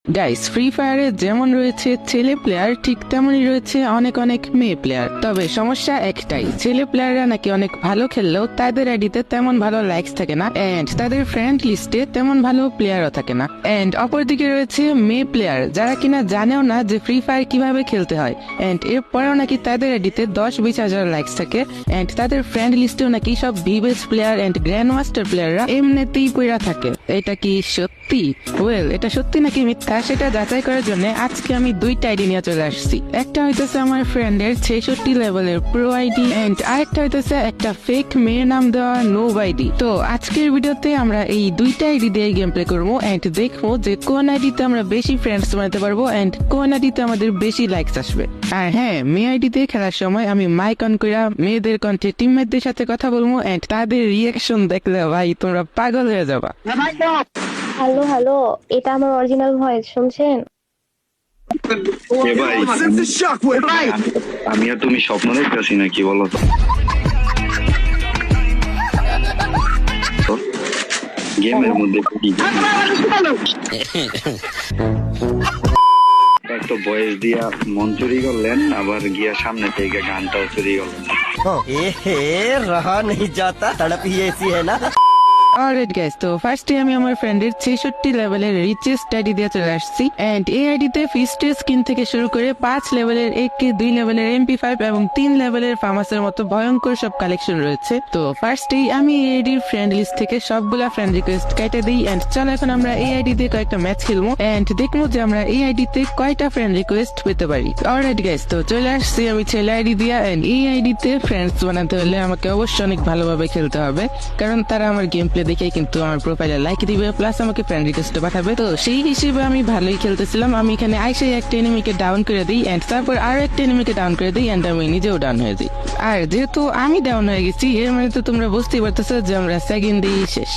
Guys, free ফায়ারে যেমন রয়েছে ছেলে প্লেয়ার ঠিক তেমনই রয়েছে অনেক অনেক মেয়ে প্লেয়ার। তবে সমস্যা একটাই, ছেলে প্লেয়াররা নাকি অনেক ভালো খেললেও তাদের আইডিতে তেমন ভালো লাইকস থাকে না এন্ড তাদের ফ্রেন্ড লিস্টে তেমন ভালো প্লেয়ারও থাকে না। এন্ড অপরদিকে রয়েছে মেয়ে প্লেয়ার যারা কিনা জানেও না যে ফ্রি ফায়ার কিভাবে খেলতে হয় এন্ড এরপরেও নাকি তাদের আইডিতে 10-20 হাজার লাইকস থাকে এন্ড তাদের ফ্রেন্ড লিস্টেও নাকি সব ভিভেস প্লেয়ার এন্ড গ্র্যান্ড মাস্টার প্লেয়াররা এমনিতেই পড়া থাকে। এটা কি সত্যি? ওয়েল, এটা সত্যি নাকি মিথ্যা সেটা যাচাই করার জন্য আজকে আমি দুইটা আইডি নিয়ে চলে আসছি। একটা হইতেছে আমার ফ্রেন্ডের 66 লেভেলের প্রো আইডি এন্ড আরেকটা হইতেছে একটা ফেক মেয়ের নাম দেওয়া নোব আইডি। তো আজকের ভিডিওতে আমরা এই দুইটা আইডি দিয়ে গেম প্লে করবো এন্ড দেখবো যে কোন আইডিতে আমরা বেশি ফ্রেন্ডস বানাতে পারবো এন্ড কোন আইডিতে আমাদের বেশি লাইকস আসবে। আর হ্যাঁ, মেয়ে আইডিতে খেলার সময় আমি মাইক অন করে মেয়েদের কণ্ঠে টিমমেটদের সাথে কথা বলবো এন্ড তাদের রিয়াকশন দেখলে ভাই তোমরা পাগল হয়ে যাবা। হ্যালো হ্যালো, এটা আমার অরিজিনাল ভয়েস শুনছেন? আমি আর তুমি স্বপ্ন দেখতেছি নাকি বলো তো? গেমের মধ্যে তো বয়স দিয়া মন চুরি করলেন, আবার গিয়া সামনে থেকে গানটাও চুরি করলেন। रहा नहीं जाता, तड़प ही ऐसी है ना। অলরাইট গাইস, তো ফার্স্টে আমি আমার ফ্রেন্ডের 66 লেভেলের রিচেস্ট আইডি দিয়ে চলে আসছি এন্ড এই আইডিতে ফিস্টে স্কিন থেকে শুরু করে 5 লেভেলের একে 2 লেভেলের MP5 এবং 3 লেভেলের ফার্মাসের মতো ভয়ঙ্কর সব কালেকশন রয়েছে। তো ফার্স্টেই আমি এই আইডির ফ্রেন্ড লিস্ট থেকে সবগুলা ফ্রেন্ড রিকোয়েস্ট কেটে দিই এন্ড চলো এখন আমরা এই আইডি দিয়ে কয়েকটা ম্যাচ খেলবো এন্ড দেখবো যে আমরা এই আইডিতে কয়টা ফ্রেন্ড রিকোয়েস্ট পেতে পারি। অলরাইট গাইস, তো চলে আসছি আমি ছেলে আইডি দিয়ে এন্ড এই আইডিতে ফ্রেন্ডস বানাতে হলে আমাকে অবশ্যই অনেক ভালোভাবে খেলতে হবে, কারণ তারা আমার গেম প্লে দেখে কিন্তু আমার প্রোফাইলে লাইক দিবে প্লাস আমাকে ফ্রেন্ড রিকোয়েস্ট পাঠাবে। তো সেই হিসেবে আমি ভালোই খেলতেছিলাম। আমি এখানে আইসে একটা এনিমিকে ডাউন করে দিই এন্ড তারপর আরো একটা এনিমিকে ডাউন করে দিই এন্ড আমি নিজেও ডাউন হয়ে যাই। আর যেহেতু আমি ডাউন হয়ে গেছি এর মানে তো তোমরা বুঝতেই পারতেছো যে আমরা সেকেন্ড দিয়ে শেষ।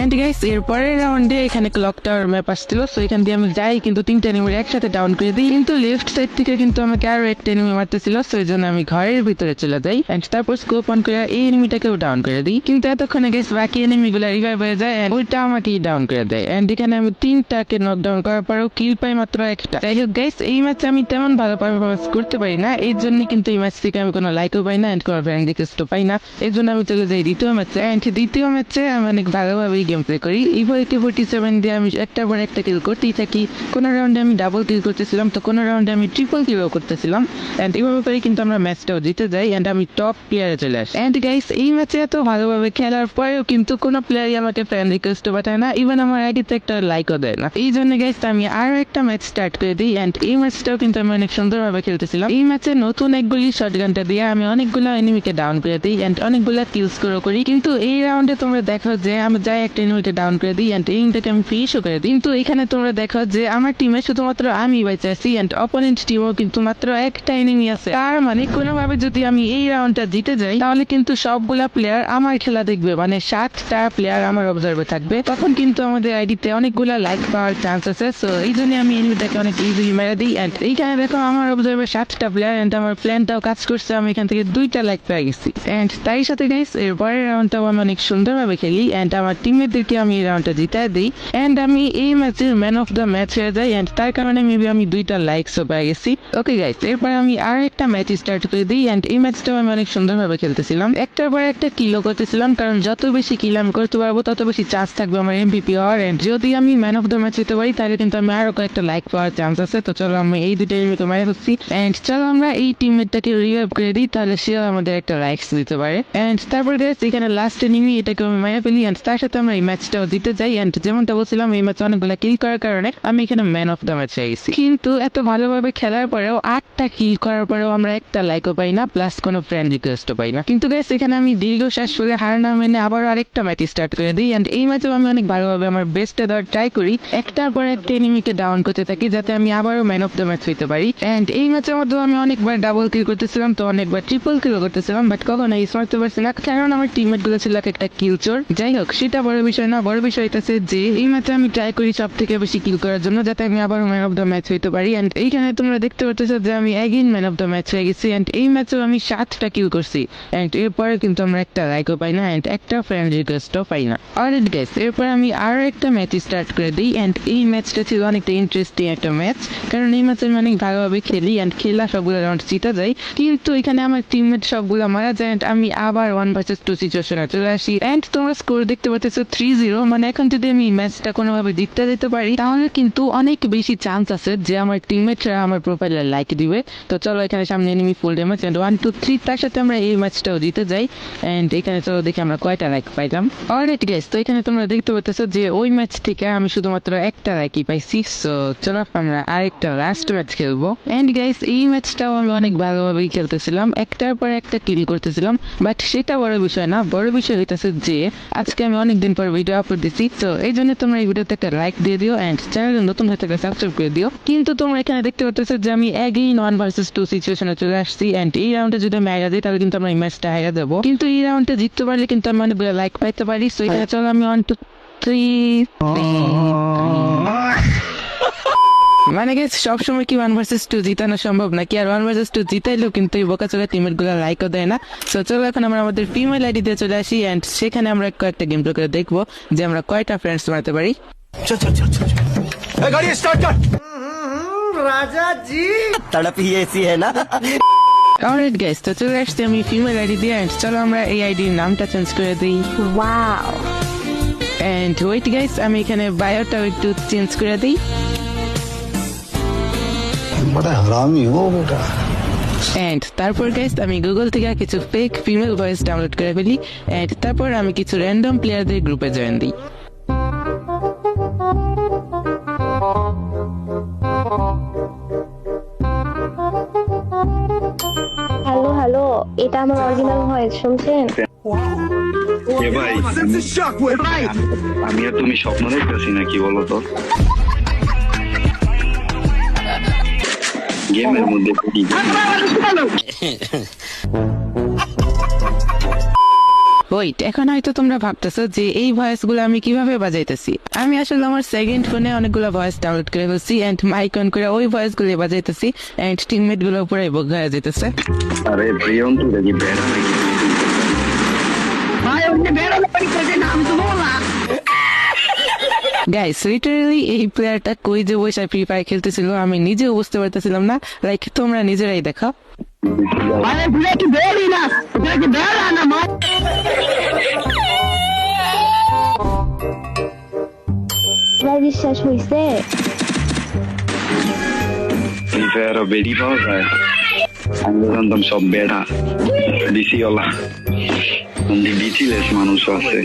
এন্ড গাইস, এর পরের রাউন্ডে এখানে ক্লক টাওয়ার ম্যাপ আসছিল, সো এখান দিয়ে আমি যাই কিন্তু 3টা এনিমি একসাথে ডাউন করে দিই, কিন্তু লেফট সাইড থেকে কিন্তু আমাকে আরো একটা এনিমি মারতেছিল, সো এই জন্য আমি ঘরের ভিতরে চলে যাই এন্ড তারপর স্কোপ অন করে এই এনিমিটাকেও ডাউন করে দিই, কিন্তু এতক্ষণে গাইস বাকি এনিমিগুলো রিভাইভ হয়ে যায় এন্ড ওইটা আমাকেই ডাউন করে দেয় এন্ড এখানে আমি 3টাকে নকডাউন করার পরেও কিল পাই মাত্র একটা। যাই হোক গাইস, এই ম্যাচে আমি তেমন ভালো পারফরমেন্স করতে পারি না, এই জন্য কিন্তু এই ম্যাচ থেকে আমি কোনো লাইকও পাই না এন্ড কোনো ফ্রেন্ড রিকোয়েস্টও পাই না, এই জন্য আমি চলে যাই দ্বিতীয় ম্যাচে এন্ড দ্বিতীয় ম্যাচে আমি অনেক ভালোভাবেই গেম প্লে করি। AK-47 দিয়ে আমি একটার পর একটা কিল করতেই থাকি, কোনো রাউন্ডে আমি ডাবল কিল করতেছিলাম তো কোনো রাউন্ডে আমি ট্রিপল কিলও করতেছিলাম এন্ড এইভাবে করে কিন্তু আমরা ম্যাচটাও জিতে যাই এন্ড আমি টপ প্লেয়ারে চলে আসি। এন্ড গাইস, এই ম্যাচে এত ভালোভাবে খেলার পরেও কিন্তু কোনো প্লেয়ারই আমাকে ফ্রেন্ড রিকোয়েস্ট পাঠায় না, ইভেন আমার আইডিতে একটা লাইকও দেয় না। এই জন্য গাইস আমি আরো একটা ম্যাচ স্টার্ট করে দিই এন্ড এই ম্যাচটাও কিন্তু আমি অনেক সুন্দরভাবে খেলতেছিলাম। এই ম্যাচে নতুন এক গুলি শটগানটা দিয়ে আমি অনেকগুলো এনিমিকে ডাউন করে দিই এন্ড অনেকগুলো কিল স্কোর করি, কিন্তু এই রাউন্ডে তোমরা দেখো যে আমি যাই একটা এনিমিকে ডাউন করে দিই এন্ড এইটাকে আমি ফিনিশও করে দিই, কিন্তু এখানে তোমরা দেখো যে আমার টিমে শুধুমাত্র আমি বেঁচে আছি এন্ড অপোনেন্ট টিমও কিন্তু মাত্র একটা এনিমি আছে। তার মানে কোনোভাবে যদি আমি এই রাউন্ডটা জিতে যাই তাহলে কিন্তু সবগুলা প্লেয়ার আমার খেলা দেখবে, মানে 7টা প্লেয়ার আমার অবজার্ভে থাকবে, তখন কিন্তু আমাদের আইডিতে অনেকগুলা লাইক পাওয়ার চান্স আছে। সো এই জন্য আমি এনিমিটাকে অনেক ইজিলি মেরে দিই এন্ড এইখানে দেখো আমার অবজার্ভে 7টা প্লেয়ার এন্ড আমার প্ল্যানটাও কাজ করছে, আমি এখান থেকে 2টা লাইক পেয়ে গেছি এন্ড তাই সাথে গাইস এর পরের রাউন্ডটাও আমি অনেক সুন্দরভাবে খেলি এন্ড আমার টিমমেটদেরকে আমি এই রাউন্ডটা জিতায় দিই এন্ড আমি এই ম্যাচের ম্যান অফ দ্য ম্যাচ হয়ে যাই এন্ড তার কারণে মেবি আমি 2টা লাইকসও পেয়ে গেছি। ওকে গাইস, এরপর আমি আর একটা ম্যাচ স্টার্ট করে দিই এন্ড এই ম্যাচটাও আমি অনেক সুন্দরভাবে খেলতেছিলাম, একটার পর একটা কিলও করতেছিলাম, কারণ যত বেশি কিল আমি করতে পারবো তত বেশি চান্স থাকবে আমার এমভিপি হওয়ার এন্ড যদি আমি ম্যান অফ দ্য ম্যাচ হতে পারি তাহলে কিন্তু আমি আরো কয়েকটা লাইক পাওয়ার চান্স আছে। তো চলো আমি এই দুটো এনিমিকে মেরে ফেলছি এন্ড চলো আমরা এই টিমমেটটাকে রিভাইভ করে দিই, তাহলে সেও আমাদের একটা লাইকস দিতে পারে এন্ড তারপর গাইস এখানে লাস্ট এনিমি এটাকে আমি মেরে ফেলি এন্ড তার সাথে আমরা এই ম্যাচটাও জিতে যাই এন্ড যেমনটা বলছিলাম এই ম্যাচে অনেকগুলো কিল করার কারণে আমি এখানে ম্যান অফ দ্য ম্যাচ হয়ে গেছি, কিন্তু এত ভালোভাবে খেলার পরেও 8টা কিল করার পরেও আমরা একটা লাইকও পাই না প্লাস কোনো ফ্রেন্ড রিকোয়েস্টও পাই না। কিন্তু গাইস এখানে আমি দীর্ঘশ্বাস ফেলে হার না মেনে আবার আরেকটা ম্যাচ স্টার্ট করে দিই এন্ড এই ম্যাচেও আমি অনেক ভালোভাবে আমার বেস্টে দেওয়ার ট্রাই করি, একটার পর একটা এনিমিকে ডাউন করতে থাকি যাতে আমি আবারও ম্যান অফ দ্য ম্যাচ হইতে পারি এন্ড এই ম্যাচের মধ্যে আমি অনেকবার ডাবল কিল করতেছিলাম তো অনেকবার ট্রিপল কিল করতেছিলাম, বাট কখনো ইউজ করতে পারছি না কারণ আমার টিমমেট গুলো ছিল একটা কিল চোর। যাই হোক, সেটা বড় বড় বিষয় না, বড় বিষয় হইতেছে যে এই ম্যাচে আমি ট্রাই করি সব থেকে বেশি কিল করার জন্য, যাতে আমি আবার ম্যান অফ দ্য ম্যাচ হইতে পারি। এন্ড এইখানে তোমরা দেখতে পাচ্ছো যে আমি again man of the match হয়ে গেছি। এন্ড এই ম্যাচেও আমি 7টা কিল করছি। এন্ড এরপরে কিন্তু আমরা একটা লাইকও পাই না, এন্ড একটা ফ্রেন্ড রিকোয়েস্টও পাই না। অলরেডি গাইস, এরপর আমি আরো একটা ম্যাচ স্টার্ট করে দিই। এন্ড এই ম্যাচটা ছিল অনেকটা ইন্টারেস্টিং একটা ম্যাচ, কারণ এই ম্যাচে আমি অনেক ভালোভাবে খেলি এন্ড খেলা সবগুলো রাউন্ড জিতা যায়, কিন্তু এখানে আমার টিমমেট সবগুলো মারা যায়। এন্ড আমি আবার 1 ভার্সেস 2 সিচুয়েশনে চলে আসি। এন্ড তোমরা স্কোর দেখতে পাচ্ছ 3-0। মানে এখন যদি আমি ম্যাচটা কোনোভাবে জিততে যেতে পারি, তাহলে কিন্তু অনেক বেশি চান্স আছে যে আমার টিমমেটরা আমার প্রোফাইলে লাইক দিবে। তো চলো, এখানে সামনে এনিমি ফুল ড্যামেজ এন্ড 1 2 3, তার সাথে আমরা এই ম্যাচটাও জিতে যাই। এন্ড এখানে চলো দেখি আমরা কয়টা লাইক পাইলাম। অলরাইট গাইস, তো এখানে তোমরা দেখতে পাচ্ছ যে ওই ম্যাচ থেকে আমি শুধুমাত্র একটা লাইকই পাইছি। সো চলো আমরা আরেকটা লাস্ট ম্যাচ খেলবো। এন্ড গাইস, এই ম্যাচটাও আমি অনেক ভালোভাবেই খেলতেছিলাম, একটার পর একটা কিল করতেছিলাম, বাট সেটা বড় বিষয় না। বড় বিষয় হইতেছে যে আজকে আমি অনেকদিন পর ভিডিও আপলোড দিচ্ছি। তো এই জন্য তোমরা এই ভিডিওতে একটা লাইক দিয়ে দিও এন্ড চ্যানেলে নতুন হয়ে থাকলে সাবস্ক্রাইব করে দিও। কিন্তু তোমরা এখানে দেখতে পাচ্ছ যে আমি এগেইন 1 ভার্সেস 2 সিচুয়েশনে চলে আসছি। এন্ড এই রাউন্ডে যদি আমি হারা যাই, তাহলে কিন্তু আমরা এই ম্যাচটা হারা যাবো। কিন্তু এই রাউন্ডে জিততে পারলে কিন্তু আমি অনেকগুলো লাইক পাইতে পারি। সো এখানে চলো আমি 1 2 3 মানে গেছে সবসময় কি 1 ভার্সেস 2 জিতানো সম্ভব নাকি? আর 1 ভার্সেস 2 জিতাইলেও কিন্তু এই বোকাচোকা টিমের গুলো লাইকও দেয় না। সো চলো এখন আমরা আমাদের ফিমেল আইডি দিয়ে চলে আসি এন্ড সেখানে আমরা কয়েকটা গেম প্লে করে দেখবো যে আমরা কয়টা ফ্রেন্ডস বানাতে পারি। गाड़ी स्टार्ट कर राजा जी तड़प ही ऐसी है ना অলরাইট গাইস, তো চলে আসছি আমি ফিমেল আইডি দিয়ে এন্ড চলো আমরা এই আইডির নামটা চেঞ্জ করে দিই। ওয়াও, এন্ড ওয়েট গাইস, আমি এখানে বায়োটাও একটু চেঞ্জ করে দিই। बड़ा हरामी हो बेटा। এন্ড তারপর গাইস আমি গুগল থেকে কিছু ফেক ফিমেল ভয়েস ডাউনলোড করে ফেলি। এন্ড তারপর আমি কিছু র্যান্ডম প্লেয়ারদের গ্রুপে জয়েন দিই। হ্যালো হ্যালো, এটা আমার অরিজিনাল ভয়েস, শুনছেন? এ ভাই, আমি আর তুমি স্বপ্ন দেখতেছি নাকি বলো তো? গেমের মধ্যে কি ওয়েট, এখন হয়তো তোমরা ভাবতেছো যে এই ভয়েস গুলো আমি কিভাবে বাজাইতেছি। আমি আসলে আমার সেকেন্ড ফোনে অনেকগুলো ভয়েস ডাউনলোড করে ফেলছি এন্ড মাইক অন করে ওই ভয়েস গুলো বাজাইতেছি এন্ড টিমমেট গুলো পুরাই বোকা হয়ে যেতেছে। আরে প্রিয়ন, তুই দেখি বেড়া নাকি? গাইস, লিটারালি এই প্লেয়ারটা কই যে বসে ফ্রি ফায়ার খেলতেছিল আমি নিজেও বুঝতে পারতেছিলাম না। লাইক তোমরা নিজেরাই দেখো। তোমার বিশ্বাস হয়েছে? ফ্রি ফায়ার বেরি পাওয়া যায়? আমি তো জানতাম সব বেড়া ডিসি ওলা, ডিসিলেস মানুষ আছে।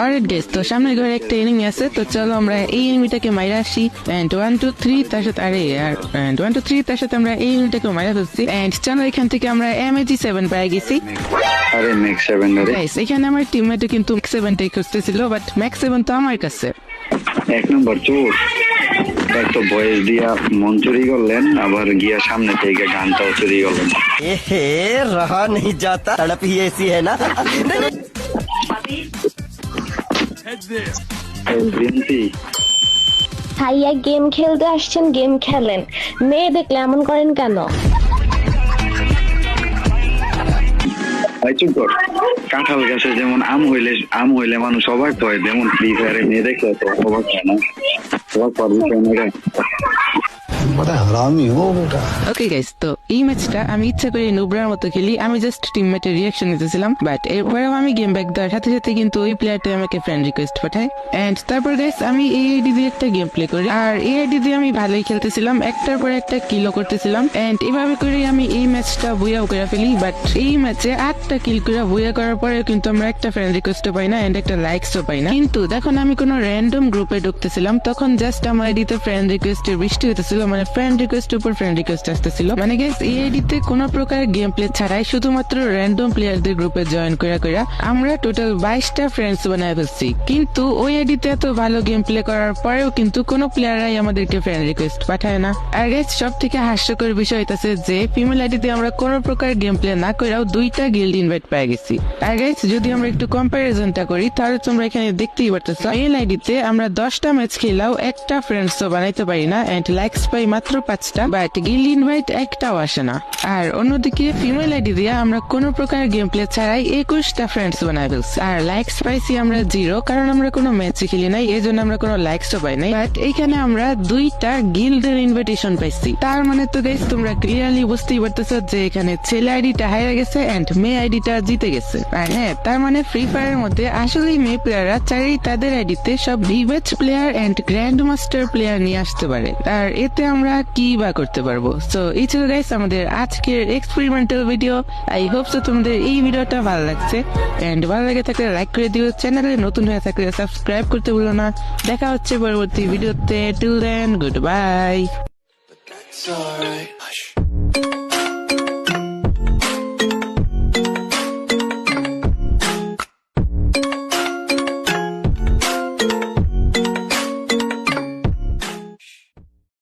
অলরাইট গাইস, তো সামনের ঘরে একটা এনিমি আছে। তো চলো আমরা এই এনিমিটাকে মাইরা আসি এন্ড 1 2 3 তার সাথে এন্ড 1 2 3 তার সাথে আমরা এই এনিমিটাকে মাইরা ফেলছি। এন্ড চলো এখান থেকে আমরা MAG7 পেয়ে গেছি। আরে ম্যাক্স 7 রে গাইস, এখানে আমার টিমমেটও কিন্তু ম্যাক্স 7 টাই খুঁজতেছিল, বাট ম্যাক্স 7 তো আমার কাছে। এক নম্বর চোর, এক তো বয়স দিয়া মন চুরি করলেন, আবার গিয়া সামনে থেকে গানটাও চুরি করলেন। ए रहा नहीं जाता तड़प ही ऐसी है ना প্রিন্সি, ভাইয়া গেম খেলতে আসছেন, গেম খেলেন, মেয়ে দেখলে এমন করেন কেন? ভাই চুপ কর। কাঁঠাল গাছে যেমন আম হইলে মানুষ অবাক হয়, যেমন ফ্রি ফায়ারে মেয়ে দেখলে তো অবাক হয় না? অবাক পারবি কেন রে? बड़ा हरामी हो बेटा। ওকে গাইস, তো এই ম্যাচটা আমি ইচ্ছা করে নুবরার মতো খেলি। আমি জাস্ট টিমমেটের রিয়াকশন নিতেছিলাম, বাট এরপরেও আমি গেম ব্যাক দেওয়ার সাথে সাথে কিন্তু ওই প্লেয়ারটা আমাকে ফ্রেন্ড রিকোয়েস্ট পাঠায়। এন্ড তারপর গাইস আমি এই আইডি দিয়ে একটা গেম প্লে করি, আর এই আইডি দিয়ে আমি ভালোই খেলতেছিলাম, একটার পর একটা কিলও করতেছিলাম। এন্ড এভাবে করে আমি এই ম্যাচটা বুয়াও করে ফেলি। বাট এই ম্যাচে 8টা কিল করে বুয়া করার পরেও কিন্তু আমরা একটা ফ্রেন্ড রিকোয়েস্টও পাই না এন্ড একটা লাইকসও পাই না। কিন্তু যখন আমি কোনো র্যান্ডম গ্রুপে ঢুকতেছিলাম, তখন জাস্ট আমার আইডিতে ফ্রেন্ড রিকোয়েস্টের বৃষ্টি হতেছিল, মানে ফ্রেন্ড রিকোয়েস্টের উপর ফ্রেন্ড রিকোয়েস্ট আসতেছিল। মানে গাইস এই আইডিতে কোনো প্রকার গেম প্লে ছাড়াই শুধুমাত্র র্যান্ডম প্লেয়ারদের গ্রুপে জয়েন করা আমরা টোটাল 22টা ফ্রেন্ডস বানায় ফেলছি। কিন্তু ওই আইডিতে এত ভালো গেম প্লে করার পরেও কিন্তু কোনো প্লেয়াররাই আমাদেরকে ফ্রেন্ড রিকোয়েস্ট পাঠায় না। আর গাইস সব থেকে হাস্যকর বিষয় হইতাছে যে ফিমেল আইডিতে আমরা কোনো প্রকার গেম প্লে না করেও 2টা গিল্ড ইনভাইট পেয়ে গেছি। আর গাইস যদি আমরা একটু কম্পারিজনটা করি তাহলে তোমরা এখানে দেখতেই পারতেছো মেল আইডিতে আমরা 10টা ম্যাচ খেলাও একটা ফ্রেন্ডস তো বানাইতে পারি না এন্ড লাইকস পাই মাত্র 5টা, বাট গিল্ড ইনভাইট একটাও আসে না। আর অন্যদিকে ফিমেল আইডি দিয়ে আমরা কোনো প্রকার গেম প্লে ছাড়াই 21টা ফ্রেন্ডস বানাই ফেলছি। আর লাইকস পাইছি আমরা 0, কারণ আমরা কোনো ম্যাচ খেলি নাই, এই জন্য আমরা কোনো লাইকসও পাই নাই। বাট এখানে আমরা 2টা গিল্ডের ইনভিটেশন পাইছি। তার মানে তো গাইস তোমরা ক্লিয়ারলি বুঝতেই পারতেছো যে এখানে ছেলে আইডিটা হারিয়ে গেছে এন্ড মেয়ে আইডিটা জিতে গেছে। আর হ্যাঁ, তার মানে ফ্রি ফায়ারের মধ্যে আসলেই মেয়ে প্লেয়াররা চাইলেই তাদের আইডিতে সব রিভেজ player and grand master player নিয়ে আসতে পারে। আর এতে আমরা কি বা করতে পারবো? সো এই ছিল গাইস আমাদের আজকের experimental video. I hope so তোমাদের এই ভিডিওটা ভালো লাগছে এন্ড ভালো লাগে থাকলে লাইক করে দিও, চ্যানেলে নতুন হয়ে থাকলে সাবস্ক্রাইব করতে ভুলো না। দেখা হচ্ছে পরবর্তী ভিডিওতে। Till then, goodbye. It's alright.